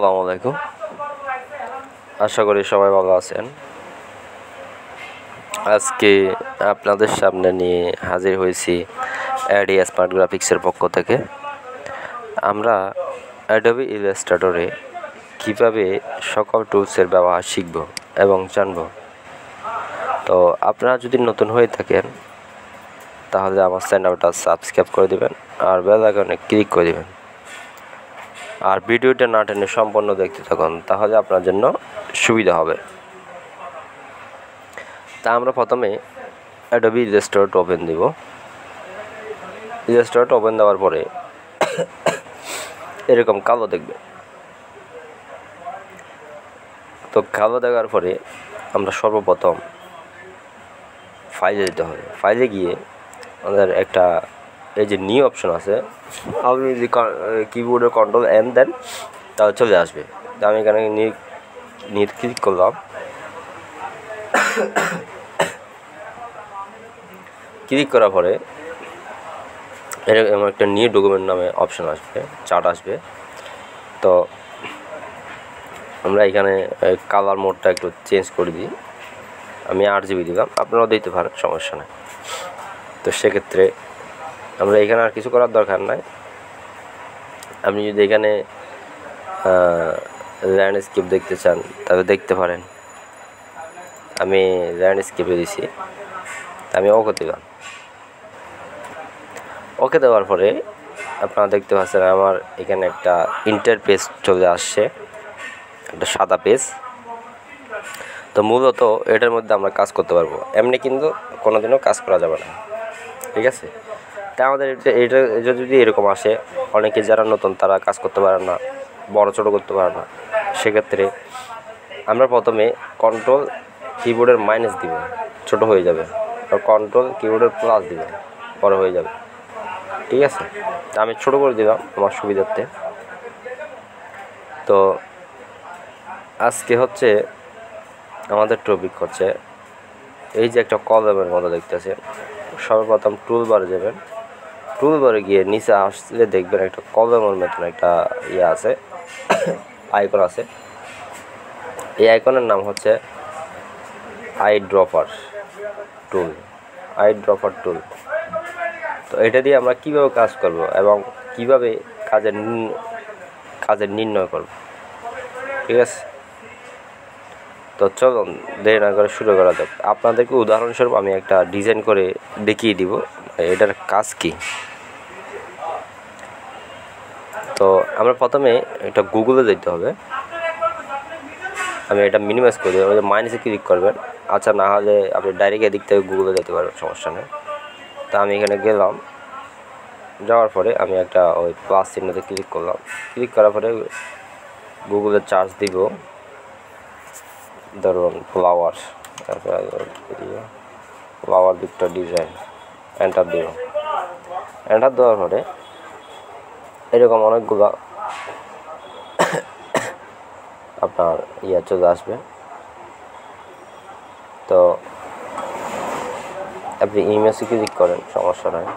আসসালামু আলাইকুম। আশা করি সবাই ভালো আছেন। আজকে আপনাদের সামনে নিয়ে হাজির হয়েছি অ্যাডি স্মার্ট গ্রাফিক্সের পক্ষ থেকে। আমরা অ্যাডোবি ইলাস্ট্রেটরে কীভাবে সকল টুলসের ব্যবহার শিখব এবং জানব। তো আপনারা যদি নতুন হয়ে থাকেন তাহলে আমার চ্যানেলটা সাবস্ক্রাইব করে দেবেন আর বেল আইকনে ক্লিক করে দেবেন। আর ভিডিওটা না টেনে সম্পূর্ণ দেখতে থাকুন, তাহলে আপনার জন্য সুবিধা হবে। তা আমরা প্রথমে অ্যাডোবি ইলাস্ট্রেটর ওপেন দিব। ইলাস্ট্রেটর ওপেন দেওয়ার পরে এরকম কালো দেখবে। তো কালো দেখার পরে আমরা সর্বপ্রথম ফাইলে যেতে হবে। ফাইলে গিয়ে আমাদের একটা এই যে নিউ অপশন আছে, আপনি যদি কিবোর্ডের কন্ট্রোল এন দেন তাহলে চলে আসবে। তো আমি এখানে নিয়ে ক্লিক করলাম। ক্লিক করার পরে এরকম একটা নিউ ডকুমেন্ট নামে অপশন আসবে, চার্ট আসবে। তো আমরা এখানে কালার মোডটা একটু চেঞ্জ করে দিই। আমি 8GB দিলাম, আপনারাও দিতে পারেন, সমস্যা নেই। তো সেক্ষেত্রে আমরা এখানে আর কিছু করার দরকার নাই। আপনি যদি এখানে ল্যান্ডস্কেপ দেখতে চান তাহলে দেখতে পারেন। আমি ল্যান্ডস্কেপে দিছি, আমি ওকে দিলাম। ওকে দেওয়ার পরে আপনারা দেখতে পাচ্ছেন আমার এখানে একটা ইন্টারফেস চলে আসছে, একটা সাদা পেজ। তো মূলত এটার মধ্যে আমরা কাজ করতে পারবো, এমনি কিন্তু কোনোদিনও কাজ করা যাবে না, ঠিক আছে? তা আমাদের এটা যদি এরকম আসে, অনেকে যারা নতুন তারা কাজ করতে পারে না, বড় ছোটো করতে পারে না। সেক্ষেত্রে আমরা প্রথমে কন্ট্রোল কিবোর্ডের মাইনাস দিব, ছোট হয়ে যাবে, আর কন্ট্রোল কিবোর্ডের প্লাস দিব, বড় হয়ে যাবে, ঠিক আছে? তা আমি ছোটো করে দিলাম আমার সুবিধার্থে। তো আজকে হচ্ছে আমাদের টপিক হচ্ছে এই যে একটা কলমের মতো দেখতেছে। সর্বপ্রথম টুলবারে যাবেন, টুলবারে গিয়ে নিচে আসলে দেখবেন একটা কলমের মতন একটা ইয়ে আছে, আইকন আছে। এই আইকনের নাম হচ্ছে আইড্রপার টুল। আইড্রপার টুল। তো এটা দিয়ে আমরা কীভাবে কাজ করব এবং কীভাবে কাজের নির্ণয় করব, ঠিক আছে? তো চলুন দেরি না করে শুরু করা যাক। আপনাদেরকে উদাহরণস্বরূপ আমি একটা ডিজাইন করে দেখিয়ে দিব এটার কাজ কি। তো আমরা প্রথমে এটা গুগলে যেতে হবে। আমি এটা মিনিমাইজ করে দেবো, ওই মাইনাসে ক্লিক করবেন। আচ্ছা, না হলে আপনি ডাইরেক্ট এদিক থেকে গুগলে যেতে পারবেন, সমস্যা নেই। তা আমি এখানে গেলাম, যাওয়ার পরে আমি একটা ওই প্লাস চিহ্নতে ক্লিক করলাম। ক্লিক করার পরে গুগলে চার্জ দিব, ধরুন ফ্লাওয়ার ভিক্টর ডিজাইন, এন্টার দিব। এন্টার দেওয়ার পরে এরকম অনেকগুলো আপনার চলে আসবে। তো আপনি ইমেজে ক্লিক করেন, সমস্যা নয়।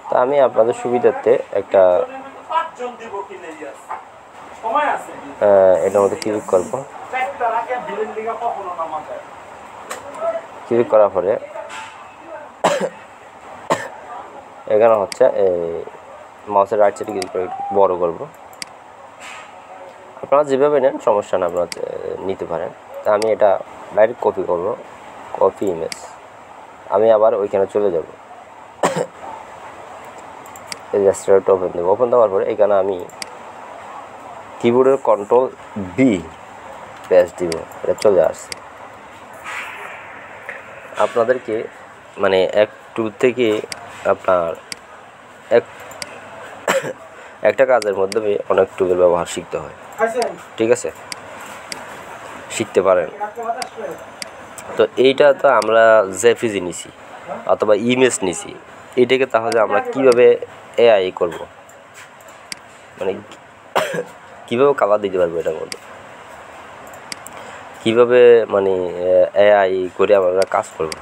তা আমি আপনাদের সুবিধার্থে একটা এটার মধ্যে ক্লিক করব। ক্লিক করার পরে এখানে হচ্ছে এই মাউসের রাইট সাইডে ক্লিক করে বড় করব। আপনারা যেভাবে নেন সমস্যা না, আপনারা নিতে পারেন। তা আমি এটা ডাইরেক্ট কপি করব, কপি ইমেজ। আমি আবার ওইখানে চলে যাব, ইলাস্ট্রেটর ওপেন দেবো। ওপেন দেওয়ার পরে এখানে আমি কিবোর্ডের কন্ট্রোল বি প্রেস দিব, এটা চলে আসছে। আপনাদেরকে মানে এক টুল থেকে আপনার একটা কাজের মধ্যে অনেক টুলের ব্যবহার শিখতে হয়, ঠিক আছে? শিখতে পারেন। তো এইটা তো আমরা জেপিজি নিছি অথবা ইমেজ নিছি, এটাকে তাহলে আমরা কিভাবে এআই করব, মানে কীভাবে কালার দিতে পারবো এটার মধ্যে, কীভাবে মানে এআই করে আমরা কাজ করব।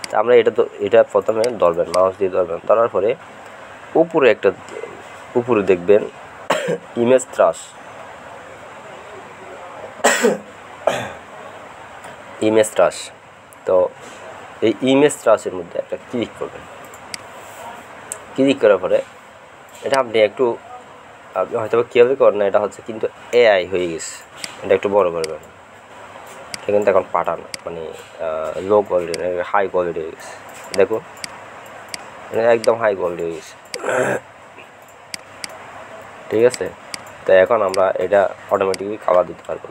তা আমরা এটা প্রথমে ধরবেন, মাউস দিয়ে ধরবেন। ধরার পরে উপরে একটা উপরে দেখবেন ইমেজ ট্রাশ, ইমেজ ট্রাশ। তো এই ইমেজ ট্রাশের মধ্যে একটা ক্লিক করবেন। ক্লিক করার পরে এটা আপনি একটু হয়তো কীভাবে করেন না, এটা হচ্ছে কিন্তু এআই হয়ে গেছে। এটা একটু বড় করবেন। এটা কিন্তু এখন পাঠান মানে লো কোয়ালিটি, হাই কোয়ালিটি হয়ে গেছে। দেখুন এটা একদম হাই কোয়ালিটি হয়ে গেছে, ঠিক আছে। তো এখন আমরা এটা অটোমেটিকলি কালার দিতে পারবো।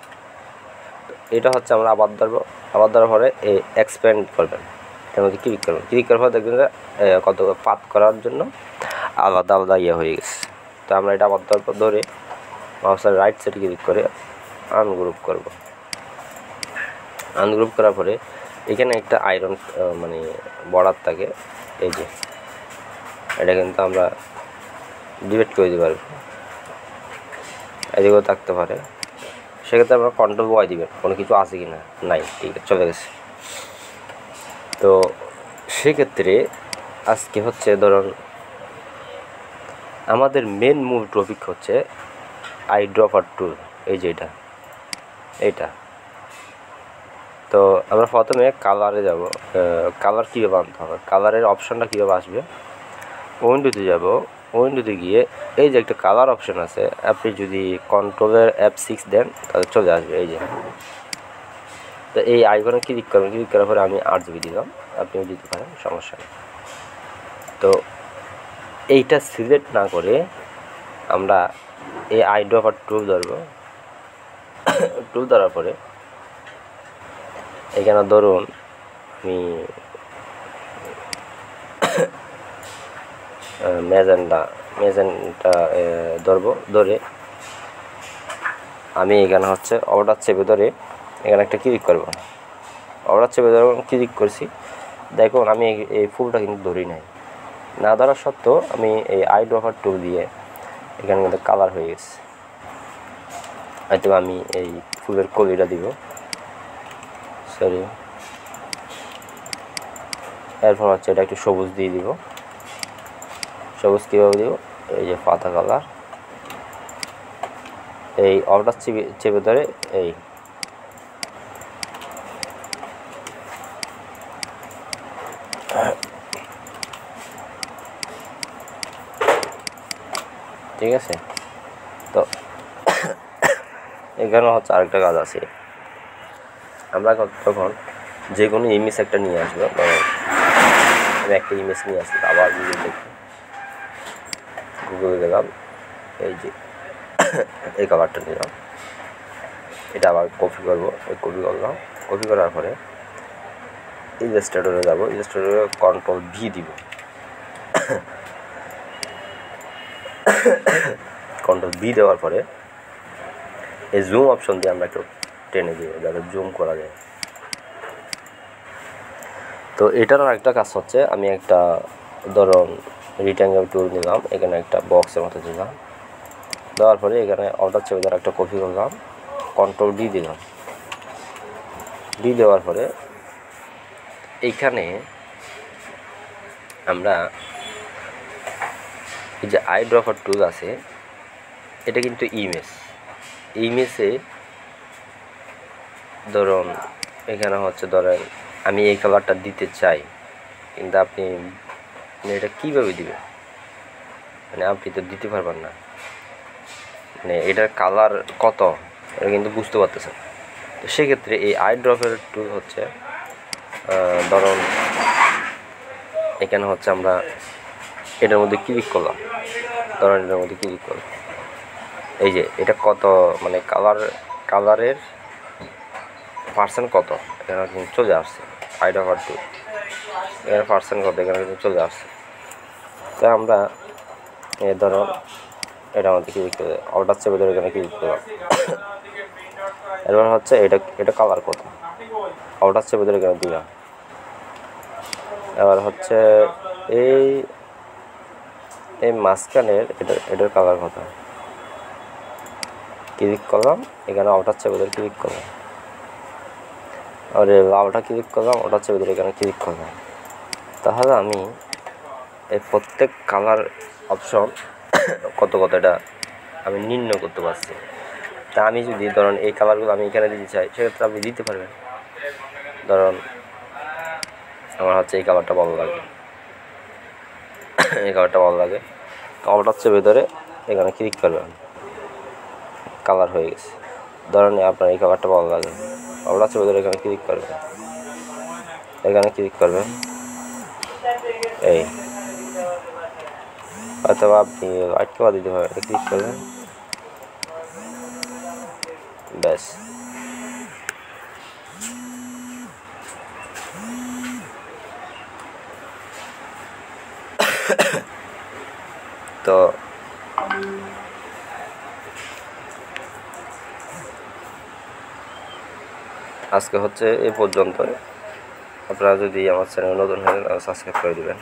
এটা হচ্ছে আমরা আবার ধরবো, আবার ধরার পরে এই এক্সপ্যান্ড করবেন, এর মধ্যে ক্লিক করবেন। ক্লিক করার পর দেখবেন যে কত পাত করার জন্য আলাদা আলাদা হয়ে গেছে। তো আমরা এটা আবার ধরে মাউসের রাইট সাইডে ক্লিক করে আনগ্রুপ করব। আনগ্রুপ করার পরে এখানে একটা আয়রন মানে বর্ডার থাকে, এই যে এটা কিন্তু আমরা ডিলিট করে দিতে পারবো, এদিকেও থাকতে পারে। সেক্ষেত্রে আমরা কন্ট্রোল ওয়াই দিবেন, কোনো কিছু আছে কি না, নাই, ঠিক আছে, চলে গেছে। তো সেক্ষেত্রে আজকে হচ্ছে ধরুন আমাদের মেন মূল টপিক হচ্ছে আইড্রপার টুল, এই যে এইটা। তো আমরা প্রথমে কালারে যাব। কালার কীভাবে আনতে হবে, কালারের অপশানটা কীভাবে আসবে, উইন্ডোতে যাব। উইন্ডোতে গিয়ে এই যে একটা কালার অপশান আছে, আপনি যদি কন্ট্রোলের F6 দেন তাহলে চলে আসবে এই যে। তো এই আইকনে ক্লিক করবেন, ক্লিক করার পরে আমি RGB দিলাম, আপনিও দিতে পারেন, সমস্যা নেই। তো এইটা সিলেক্ট না করে আমরা এই আইড্রপার টুল ধরবো। টুল ধরার পরে এখানে ধরুন আমি ম্যাজেন্টা ধরবো। ধরে আমি এখানে হচ্ছে অর্ডার চেপে ধরে এখানে একটা ক্লিক করবো। অর্ডার চেপে ধরে ক্লিক করছি, দেখুন আমি এই ফুলটা কিন্তু ধরি নাই। না ধরা সত্ত্বেও আমি এই আইড্রপার টুল দিয়ে এখানে কিন্তু কালার হয়ে গেছে। হয়তো আমি এই ফুলের কলিটা দিব, সরি, এরপর হচ্ছে এটা একটু সবুজ দিয়ে দিব। সবুজ কীভাবে দিব, এই যে পাতা কালার, এই অর্ডার চেপে ধরে এই ঠিক আছে। তো এখানে হচ্ছে আরেকটা কাজ আছে, আমরা তখন যে কোনো ইমেজ একটা নিয়ে আসবো। আমি একটা ইমেজ নিয়ে আসি, আবার গুগলে গেলাম, এই যে এই কালারটা নিলাম, এটা আবার কপি করবো। এই কপি করলাম, কপি করার পরে ইলাস্ট্রেটরে যাব, ইলাস্ট্রেটরে কন্ট্রোল ভি দিব। কন্ট্রোল ভি দেওয়ার পরে এই জুম অপশন দিয়ে আমরা একটু টেনে দিব যাতে জুম করা যায়। তো এটারও একটা কাজ হচ্ছে, আমি একটা ধরুন রিক্ট্যাঙ্গেল টুল নিলাম, এখানে একটা বক্সের মতো দিলাম। দেওয়ার পরে এখানে অর্ডার চেপে ধরে একটা কপি করলাম, কন্ট্রোল ডি দিলাম। ডি দেওয়ার পরে এইখানে আমরা এই যে আইড্রপার টুল আছে, এটা কিন্তু ইমেজে ধরুন এখানে হচ্ছে ধরেন আমি এই কালারটা দিতে চাই, কিন্তু আপনি এটা কীভাবে দিবেন, মানে আপনি তো দিতে পারবেন না, মানে এটার কালার কত এটা কিন্তু বুঝতে পারতেছেন। তো সেক্ষেত্রে এই আইড্রপের টুল হচ্ছে ধরুন এখানে হচ্ছে আমরা এটার মধ্যে ক্লিক করলাম, ধরুন এটার মধ্যে ক্লিক করলাম, এই যে এটা কত মানে কালারের পার্সেন্ট কত এখানে কিন্তু চলে আসছে। আইড্রপার টুল এখানে পার্সেন্ট কত এখানে কিন্তু চলে আসছে। তো আমরা ধরুন এটা আমাদের ক্লিক করে অর্ডার চেপে ধরে এখানে ক্লিক করলাম। এবার হচ্ছে এটা কালার কত, অর্ডার চেপে ধরে এখানে দিলাম। এবার হচ্ছে এই মাঝখানের এটার কালার কত, ক্লিক করলাম, এখানে অর্ডার চেপে ধরে ক্লিক করলাম। আর লালটা ক্লিক করলাম, অর্ডার চেপে ধরে এখানে ক্লিক করলাম। তাহলে আমি এই প্রত্যেক কালার অপশন কত এটা আমি নির্ণয় করতে পারছি। তা আমি যদি ধরুন এই কালারগুলো আমি এখানে দিতে চাই, সেক্ষেত্রে আপনি দিতে পারবেন। ধরুন আমার হচ্ছে এই কালারটা ভালো লাগে, এই কালারটা ভালো লাগে, কালারটা হচ্ছে ভেতরে, এখানে ক্লিক করবেন, কালার হয়ে গেছে। ধরুন আপনার এই কালারটা ভালো লাগে, কালারটা হচ্ছে ভেতরে, এখানে ক্লিক করবেন, এখানে ক্লিক করবেন, এই অথবা আপনি আটকে দিতে পারেন, ক্লিক করবেন, ব্যাস। তো আজকে হচ্ছে এই পর্যন্ত। আপনারা যদি আমার চ্যানেল নতুন হয়ে সাবস্ক্রাইব করে দেবেন।